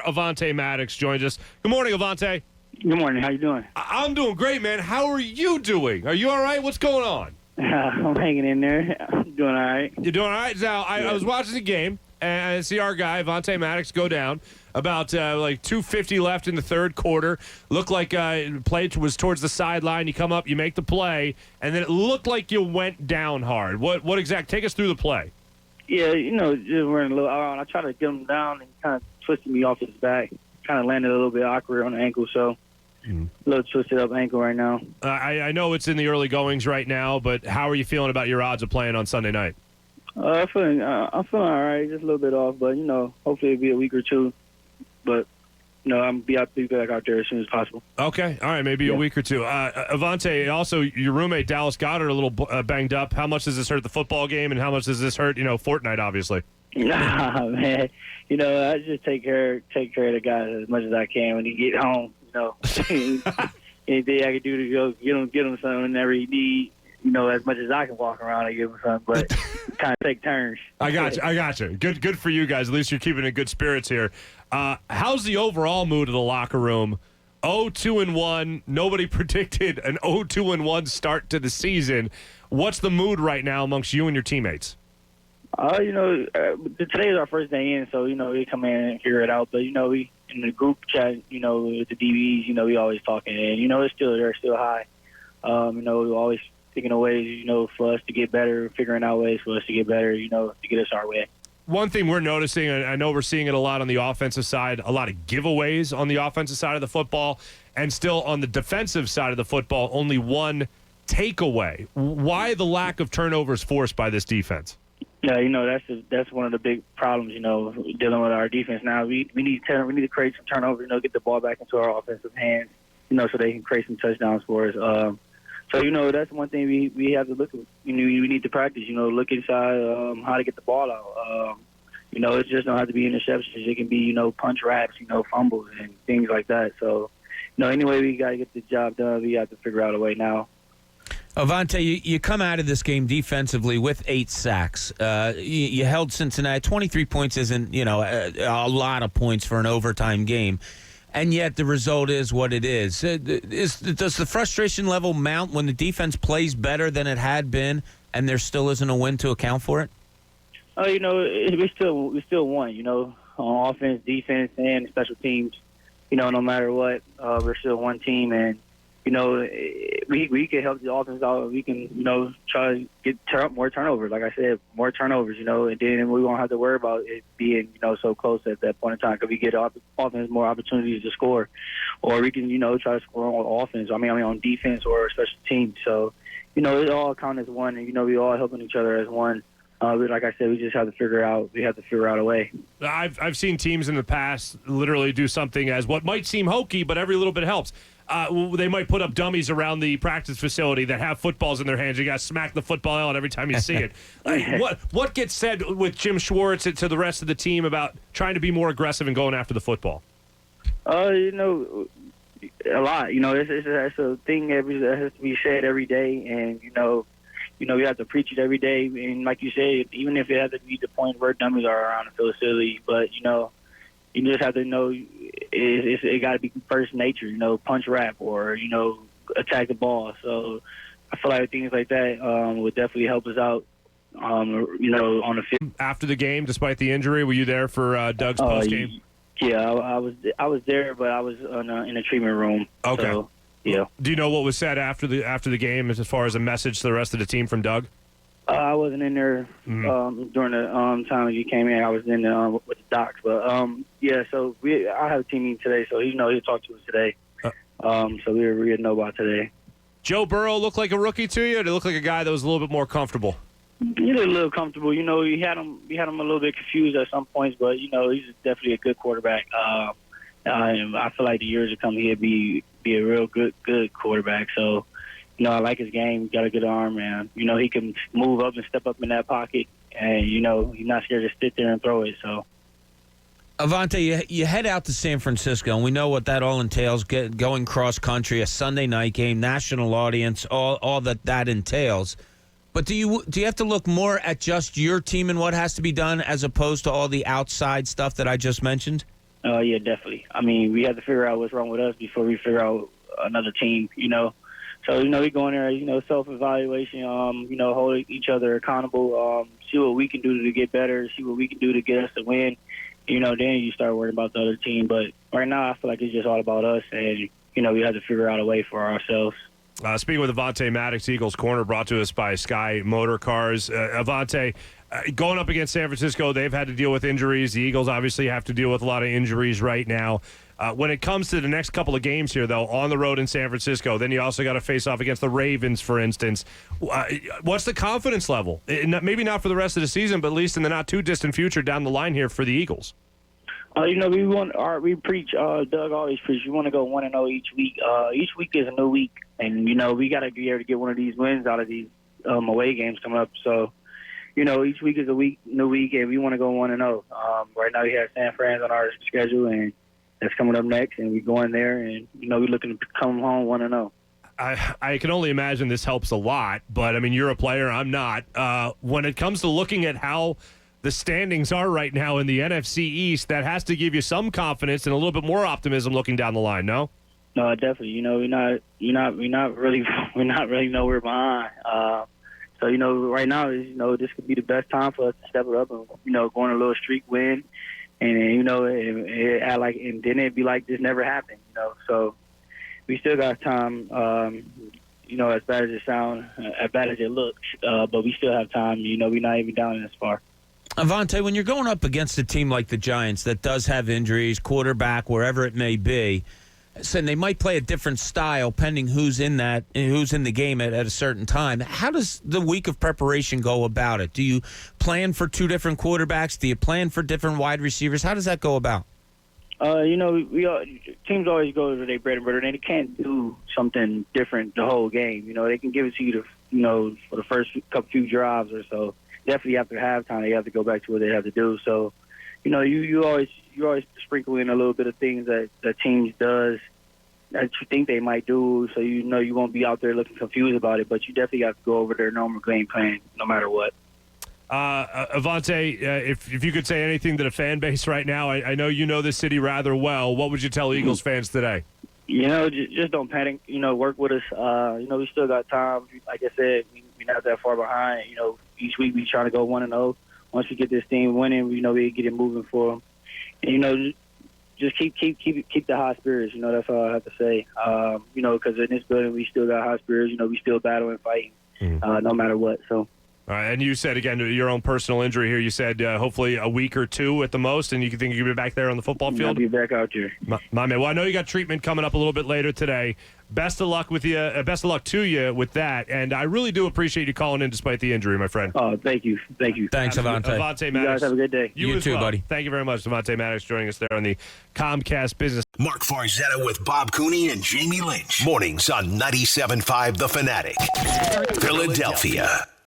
Avonte Maddox joins us. Good morning, Avonte. Good morning. How you doing? I'm doing great, man. How are you doing? Are you all right? What's going on? I'm hanging in there. I'm doing all right. You're doing all right? Now, I was watching the game, and I see our guy, Avonte Maddox, go down. About 2:50 left in the third quarter. Looked like play was towards the sideline. You come up, you make the play, and then it looked like you went down hard. What exact? Take us through the play. Yeah, just running a little around. I tried to get him down and kind of twisted me off his back. Kind of landed a little bit awkward on the ankle, so a little twisted up ankle right now. I know it's in the early goings right now, but how are you feeling about your odds of playing on Sunday night? I'm feeling all right, just a little bit off, but hopefully it'll be a week or two. But I'm be back out there as soon as possible. Okay, all right, maybe a week or two. Avonte, also your roommate Dallas Goddard a little banged up. How much does this hurt the football game, and how much does this hurt Fortnite? Obviously. Nah, man. I just take care of the guys as much as I can when he get home. Anything I can do to go get him something whenever he need. As much as I can walk around and give him something, but kind of take turns. I got you. Good for you guys. At least you're keeping in good spirits here. How's the overall mood of the locker room? 0-2-1. Nobody predicted an 0-2-1 start to the season. What's the mood right now amongst you and your teammates? Today is our first day in, so we come in and figure it out. But we in the group chat, with the DBs, we always talking, and they're still high. We're always thinking of ways, for us to get better, figuring out ways for us to get better, to get us our way. One thing we're noticing, and I know we're seeing it a lot on the offensive side, a lot of giveaways on the offensive side of the football, and still on the defensive side of the football, only one takeaway. Why the lack of turnovers forced by this defense? Yeah, that's one of the big problems, dealing with our defense now. We need to create some turnovers, get the ball back into our offensive hands, so they can create some touchdowns for us. So, that's one thing we have to look at. We need to practice, look inside how to get the ball out. It just don't have to be interceptions. It can be, punch wraps, fumbles and things like that. So, anyway, we got to get the job done. We have to figure out a way now. Avonte, you come out of this game defensively with 8 sacks. You held Cincinnati. 23 points isn't, a lot of points for an overtime game. And yet the result is what it is. Does the frustration level mount when the defense plays better than it had been and there still isn't a win to account for it? We still won, on offense, defense, and special teams. No matter what, we're still one team, and we can help the offense out. We can, try to get more turnovers. Like I said, more turnovers, and then we won't have to worry about it being, so close at that point in time because we get offense more opportunities to score. Or we can, try to score on offense. On defense or special teams. So, it all counts as one, and, we all helping each other as one. Like I said, we just have to figure out a way. I've seen teams in the past literally do something as what might seem hokey, but every little bit helps. They might put up dummies around the practice facility that have footballs in their hands. You got to smack the football out every time you see it. What gets said with Jim Schwartz to the rest of the team about trying to be more aggressive and going after the football? A lot. It's a thing that has to be said every day, and we have to preach it every day. And like you said, even if it has to be the point where dummies are around the facility, but you just have to know it got to be first nature, punch wrap or, attack the ball. So I feel like things like that would definitely help us out, on the field. After the game, despite the injury, were you there for Doug's postgame? Yeah, I was there, but I was in the treatment room. Okay. So, yeah. Do you know what was said after the game as far as a message to the rest of the team from Doug? I wasn't in there during the time he came in. I was in with the docs, but So I have a team meeting today, so he'll talk to us today. So we didn't know about today. Joe Burrow looked like a rookie to you, or did he look like a guy that was a little bit more comfortable? He looked a little comfortable. We had him a little bit confused at some points, but he's definitely a good quarterback. I feel like the years to come, he'll be a real good quarterback. So. I like his game. He's got a good arm, man. He can move up and step up in that pocket, and, he's not scared to sit there and throw it. So, Avonte, you head out to San Francisco, and we know what that all entails, going cross-country, a Sunday night game, national audience, all that entails. But do you have to look more at just your team and what has to be done as opposed to all the outside stuff that I just mentioned? Yeah, definitely. I mean, we have to figure out what's wrong with us before we figure out another team, So, we go in there, self-evaluation, hold each other accountable, see what we can do to get better, see what we can do to get us to win. Then you start worrying about the other team. But right now I feel like it's just all about us, and, we have to figure out a way for ourselves. Speaking with Avonte Maddox, Eagles corner, brought to us by Sky Motor Cars. Avonte, going up against San Francisco, they've had to deal with injuries. The Eagles obviously have to deal with a lot of injuries right now. When it comes to the next couple of games here, though, on the road in San Francisco, then you also got to face off against the Ravens, for instance. What's the confidence level? Maybe not for the rest of the season, but at least in the not-too-distant future down the line here for the Eagles. We preach, Doug always preach, we want to go 1-0 each week. Each week is a new week, and, we got to be able to get one of these wins out of these away games coming up. So, each week is a new week, and we want to go 1-0. Right now we have San Fran on our schedule, and that's coming up next, and we go in there, and, we're looking to come home 1-0. I can only imagine this helps a lot, but, you're a player, I'm not. When it comes to looking at how the standings are right now in the NFC East, that has to give you some confidence and a little bit more optimism looking down the line, no? No, definitely. We're not really nowhere behind. So, right now, this could be the best time for us to step it up and, go on a little streak win. And, and then it'd be like this never happened, So we still got time, as bad as it sounds, as bad as it looks, but we still have time. We're not even down this far. Avonte, when you're going up against a team like the Giants that does have injuries, quarterback, wherever it may be, and they might play a different style pending who's in the game at a certain time. How does the week of preparation go about it? Do you plan for two different quarterbacks? Do you plan for different wide receivers? How does that go about? Teams always go to their bread and butter, and they can't do something different the whole game. They can give it to you, for the first few drives or so. Definitely after halftime, they have to go back to what they have to do. So, you always sprinkle in a little bit of things that teams does that you think they might do, so you won't be out there looking confused about it. But you definitely have to go over their normal game plan, no matter what. Avonte, if you could say anything to the fan base right now, I know you know this city rather well. What would you tell Eagles fans today? Just don't panic. Work with us. We still got time. Like I said, we're not that far behind. Each week we trying to go 1-0. Once we get this team winning, we get it moving for them. And, just keep the high spirits. That's all I have to say. Because in this building we still got high spirits. We still battling, fighting, no matter what. So. All right, and you said, again, your own personal injury here, you said hopefully a week or two at the most, and you think you can be back there on the football field? I'll be back out there. My man. Well, I know you got treatment coming up a little bit later today. Best of luck with you. Best of luck to you with that, and I really do appreciate you calling in despite the injury, my friend. Oh, thank you. Thanks, Avonte. Avonte Maddox. You guys have a good day. You too, well. buddy. Thank you very much, Avonte Maddox, joining us there on the Comcast Business. Mark Farzetta with Bob Cooney and Jamie Lynch. Mornings on 97.5 The Fanatic. Philadelphia.